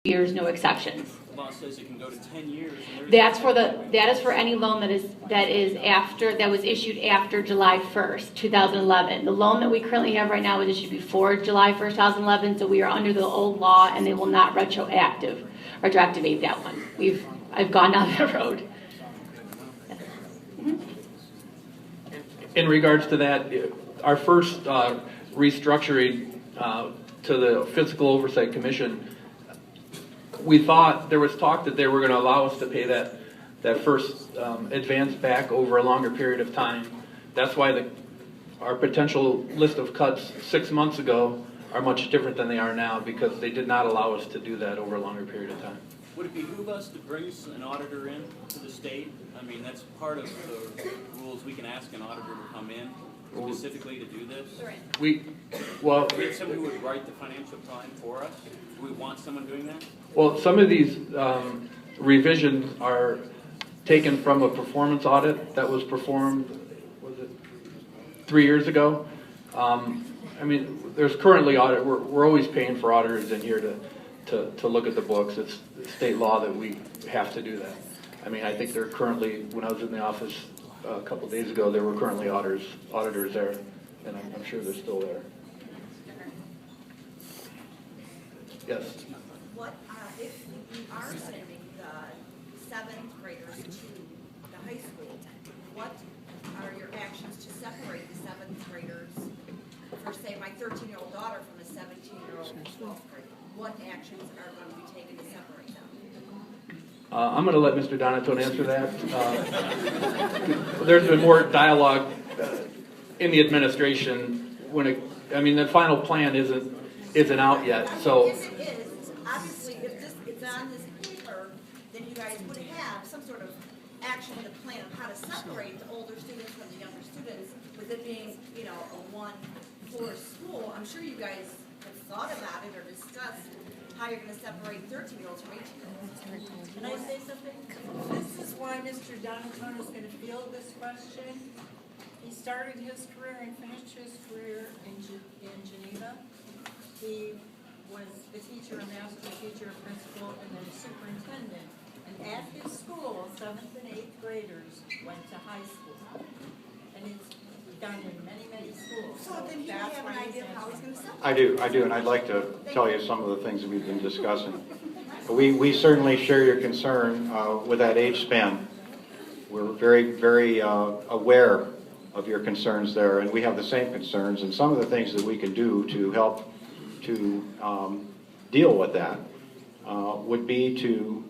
years, no exceptions. The law says it can go to 10 years. And That is for any loan that was issued after July 1st, 2011. The loan that we currently have right now was issued before July 1st, 2011, so we are under the old law, and they will not retroactivate that one. I've gone down that road. In regards to that, our first restructuring to the Fiscal Oversight Commission, we thought there was talk that they were going to allow us to pay that first advance back over a longer period of time. That's why our potential list of cuts 6 months ago are much different than they are now, because they did not allow us to do that over a longer period of time. would it behoove us to bring an auditor in to the state? I mean, that's part of the rules. We can ask an auditor to come in specifically to do this. We have someone who would write the financial plan for us. Do we want someone doing that? Well, some of these revisions are taken from a performance audit that was performed, was it 3 years ago? I mean, there's currently audit. We're always paying for auditors in here to look at the books. It's state law that we have to do that. I mean, I think they're currently, when I was in the office a couple of days ago, there were currently auditors there, and I'm sure they're still there. Yes. What if you are sending the 7th graders to the high school? What are your actions to separate the 7th graders, for say my 13-year-old daughter from a 17-year-old 12th grader? What actions are going to be taken to separate them? I'm going to let Mr. Donatone answer that. There's been more dialogue in the administration I mean, the final plan isn't out yet. So If it is, obviously, if it's on this paper, then you guys would have some sort of action plan of how to separate the older students from the younger students, with it being, a one-floor school. I'm sure you guys have thought about it or discussed how you're going to separate 13-year-olds from 18-year-olds. Can I say something? This is why Mr. Donatone is going to field this question. He started his career and finished his career in Geneva. He was a teacher, a master teacher, a principal, and then a superintendent. And at his school, 7th and 8th graders went to high school. And it's done in many, many schools. So then you have an idea of how he's going to separate. I do, and I'd like to tell you some of the things that we've been discussing. We certainly share your concern with that age span. We're very, very aware of your concerns there, and we have the same concerns, and some of the things that we can do to help to deal with that would be to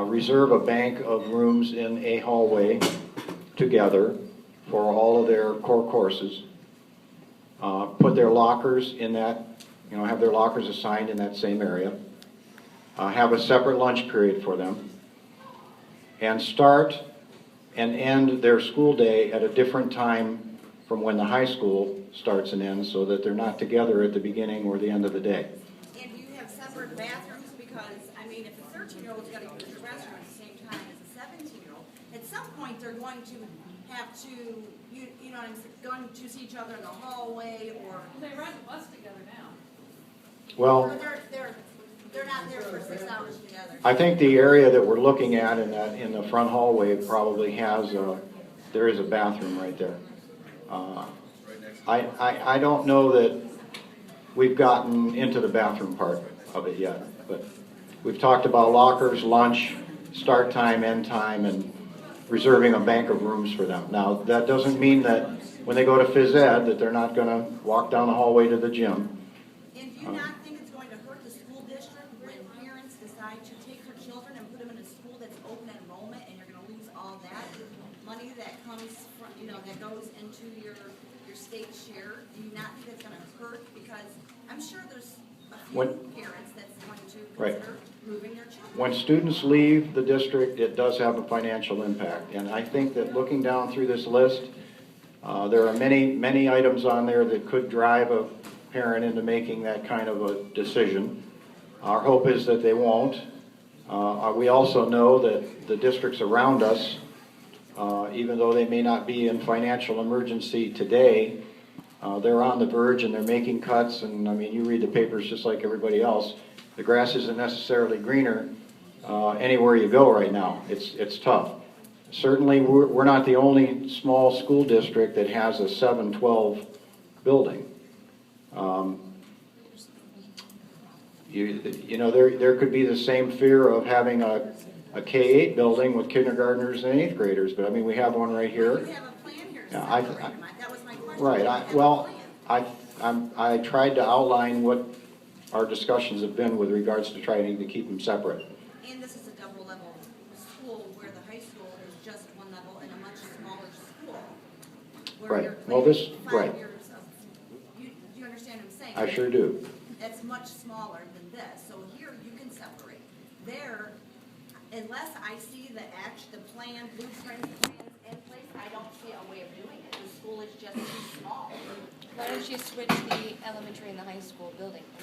reserve a bank of rooms in a hallway together for all of their core courses, put their lockers in that, have their lockers assigned in that same area, have a separate lunch period for them, and start and end their school day at a different time from when the high school starts and ends, so that they're not together at the beginning or the end of the day. And do you have separate bathrooms? Because, I mean, if a 13-year-old's got to use the restroom at the same time as a 17-year-old, at some point they're going to have to, going to see each other in the hallway, or... They ride the bus together now. Well, they're not there for 6 hours together. I think the area that we're looking at in the front hallway probably there is a bathroom right there. I don't know that we've gotten into the bathroom part of it yet, but we've talked about lockers, lunch, start time, end time, and reserving a bank of rooms for them. Now, that doesn't mean that when they go to phys ed that they're not going to walk down the hallway to the gym. And do you not think it's going to hurt the school district when parents decide to take their children and put them in a school that's open enrollment, and you're going to lose all that money that comes from, that goes into your state share? Do you not think it's going to hurt? Because I'm sure there's a few parents that's going to consider moving their children. When students leave the district, it does have a financial impact. And I think that looking down through this list, there are many, many items on there that could drive a parent into making that kind of a decision. Our hope is that they won't. We also know that the districts around us, even though they may not be in financial emergency today, they're on the verge and they're making cuts. And I mean, you read the papers just like everybody else. the grass isn't necessarily greener anywhere you go right now. It's tough. Certainly, we're not the only small school district that has a 7-12 building. You know, there could be the same fear of having a K-8 building with kindergartners and 8th graders, but I mean, we have one right here. You have a plan here to Yeah, separate them. That was my question. Right, You have a well, plan. I tried to outline what our discussions have been with regards to trying to keep them separate. And this is a double level school where the high school is just one level in a much smaller school. Where Right. you're Well, planning this- 5 right. years of, do you understand what I'm saying? I sure do. That's much smaller than this, so here you can separate. There, unless I see the plan, blueprint, plans in place, I don't see a way of doing it. The school is just too small. Why don't you switch the elementary and the high school building? I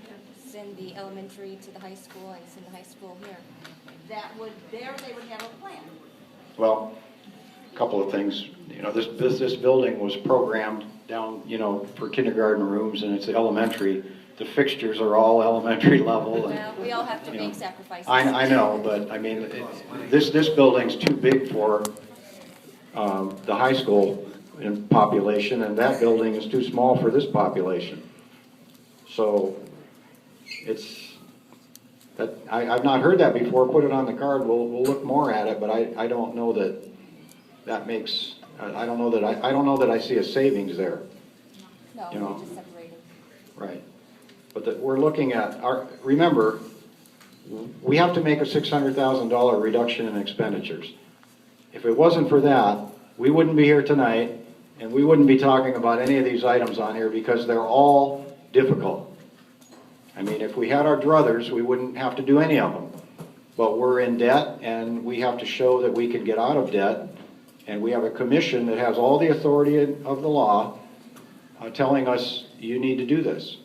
mean, send the elementary to the high school and send the high school here. That would, there they would have a plan. Well, a couple of things. You know, this building was programmed down, you know, for kindergarten rooms, and it's elementary. The fixtures are all elementary level. And, Well, we all have to you know, make sacrifices. I know, but I mean, this building's too big for the high school in population, and that building is too small for this population. So I've not heard that before. Put it on the card. We'll look more at it, but I don't know that makes. I don't know that I see a savings there. No, you know. we just separated. Right. But we're looking at remember, we have to make a $600,000 reduction in expenditures. If it wasn't for that, we wouldn't be here tonight, and we wouldn't be talking about any of these items on here because they're all difficult. I mean, if we had our druthers, we wouldn't have to do any of them. But we're in debt, and we have to show that we can get out of debt, and we have a commission that has all the authority of the law telling us, you need to do this.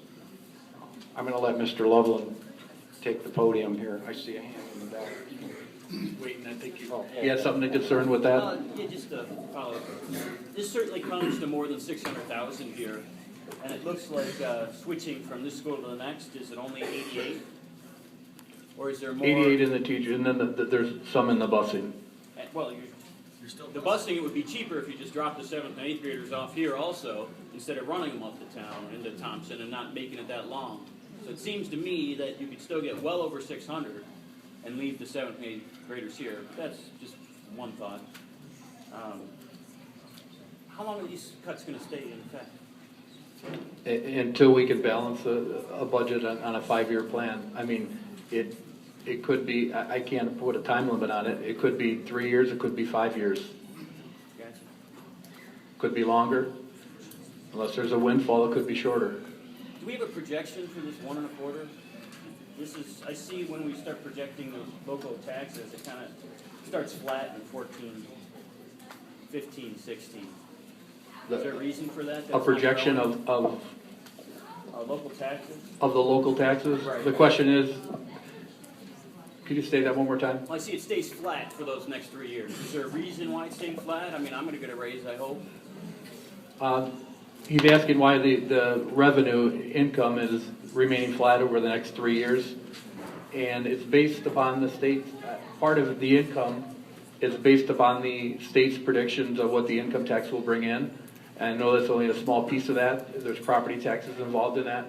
I'm going to let Mr. Loveland take the podium here. I see a hand in the back. Waiting, I think you had something to concern with that? Yeah, just to follow up. This certainly comes to more than 600,000 here, and it looks like switching from this school to the next, is it only 88? Or is there more? 88 in the teacher, and then there's some in the busing. Well, the busing, it would be cheaper if you just dropped the 7th and 8th graders off here also, instead of running them up to town into Thompson and not making it that long. So it seems to me that you could still get well over 600 and leave the 7th and 8th graders here. That's just one thought. How long are these cuts going to stay in effect? Until we can balance a budget on a 5-year plan. I mean, it could be, I can't put a time limit on it. It could be 3 years, it could be 5 years. Gotcha. Could be longer. Unless there's a windfall, it could be shorter. Do we have a projection for this 1 1/4? This is, I see when we start projecting the local taxes, it kind of starts flat in 14, 15, 16. Is there a reason for that? A projection of local taxes? Of the local taxes? Right. The question is, could you say that one more time? Well, I see it stays flat for those next 3 years. Is there a reason why it's staying flat? I mean, I'm going to get a raise, I hope. He's asking why the revenue income is remaining flat over the next 3 years. And it's based upon the state's, part of the income is based upon the state's predictions of what the income tax will bring in. And I know that's only a small piece of that. There's property taxes involved in that.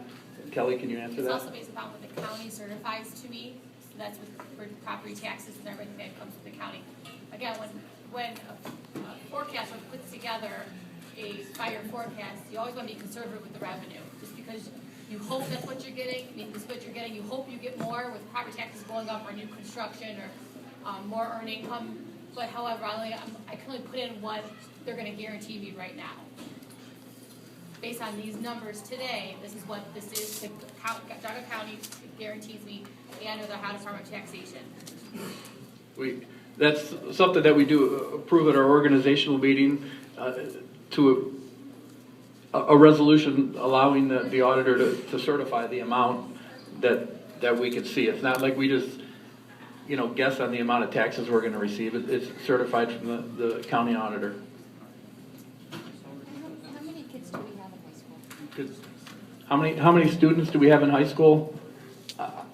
Kelly, can you answer It's that? also based upon what the county certifies to me, so that's for property taxes and everything that comes to the county. Again, when a forecaster puts together a 5-year forecast, you always want to be conservative with the revenue, just because you hope that's what you're getting, I mean, this is what you're getting, you hope you get more with property taxes going up or new construction or more earned income. But however, I can only put in what they're going to guarantee me right now. Based on these numbers today, this is what this is. Douglas County guarantees me and the Ohio Department of Taxation. That's something that we do approve at our organizational meeting to a resolution allowing the auditor to certify the amount that we can see. It's not like we just guess on the amount of taxes we're going to receive. It's certified from the county auditor. How many kids do we have in high school? How many students do we have in high school?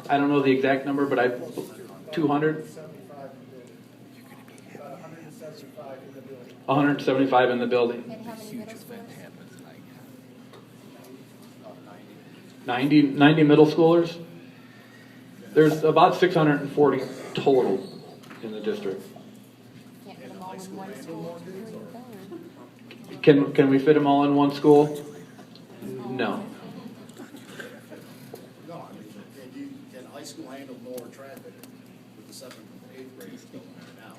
I don't know the exact number, but 200? 175 in the building. And how many middle schools? 90 middle schoolers? There's about 640 total in the district. Can't put them all in one school. Can we fit them all in one school? No. No, I mean, can high school handle more traffic with the 7th and 8th graders going there now,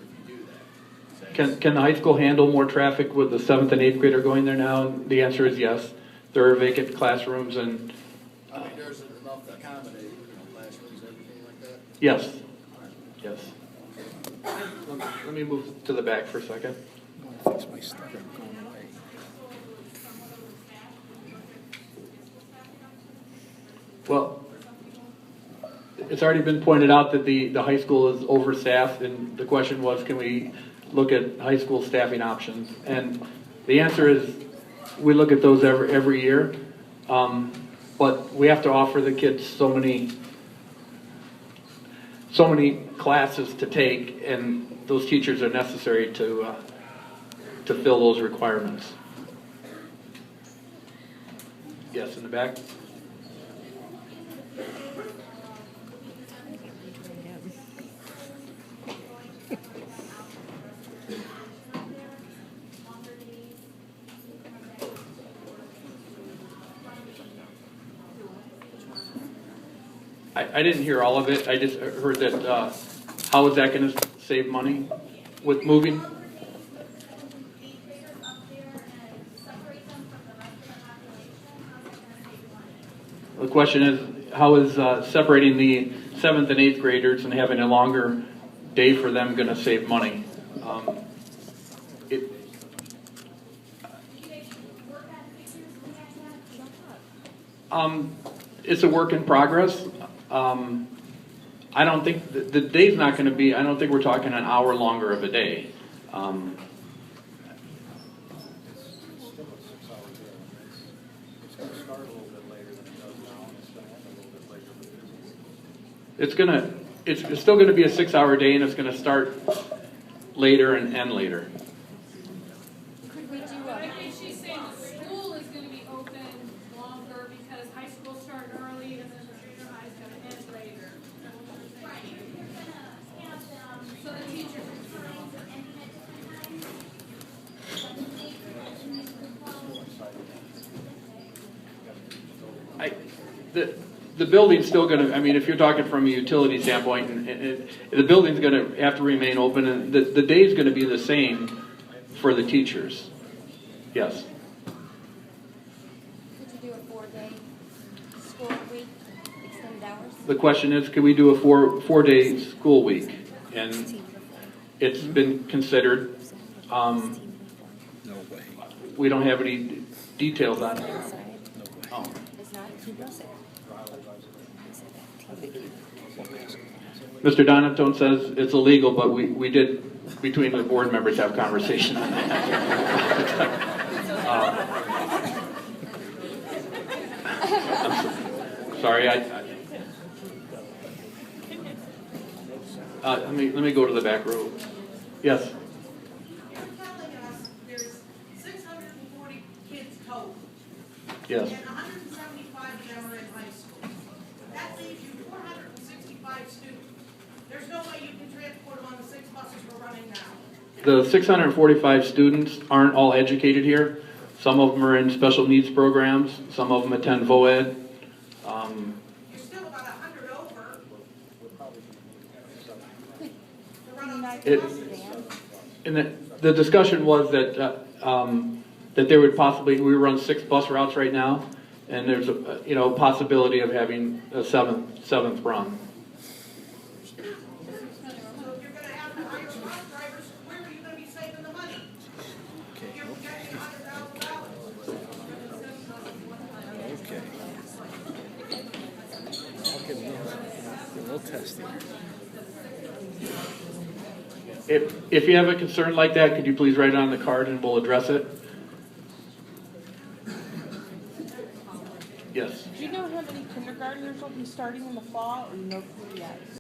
if you do that? Can the high school handle more traffic with the 7th and 8th grader going there now? And the answer is yes. There are vacant classrooms and I mean, there's enough to accommodate, classrooms, everything like that? yes. Yes. Let me move to the back for a second. Well, it's already been pointed out that the high school is overstaffed, and the question was, can we look at high school staffing options? And the answer is, we look at those every year, but we have to offer the kids so many classes to take, and those teachers are necessary to fill those requirements. Yes, in the back. I didn't hear all of it. I just heard that, how is that going to save money with moving? The question is, how is separating the 7th and 8th graders and having a longer day for them going to save money? It's a work in progress. I don't think the day's not going to be. I don't think we're talking an hour longer of a day. It's still going to be a 6-hour day, and it's going to start later and end later. Could we do I think she's saying the school is gonna be open longer because high school started early and then the junior high is gonna end later. So the teachers The building's still going to, I mean, if you're talking from a utility standpoint, and the building's going to have to remain open, and the day's going to be the same for the teachers. Yes. Could you do a 4-day school week, extended hours? The question is, can we do a four-day school week? And it's been considered. We don't have any details on it. It's not. Mr. Donatone says it's illegal, but we did, between the board members, have conversation on that. I'm sorry, let me go to the back row. Yes. You're telling us there's 640 kids total. Yes. And 175 of them are in high school. That leaves you 465 students. There's no way you can transport them on the 6 buses we're running now. The 645 students aren't all educated here. Some of them are in special needs programs. Some of them attend VOED. You're still about 100 over. To run on the 6 It- buses. And the discussion was that that there would possibly, we run 6 bus routes right now, and there's a possibility of having a seventh run. So if you're going to have to hire bus drivers, where are you going to be saving the money? You're projecting $100,000. We'll test it. If you have a concern like that, could you please write it on the card and we'll address it? Yes. Do you know how many kindergartners will be starting in the fall, or no clue yet?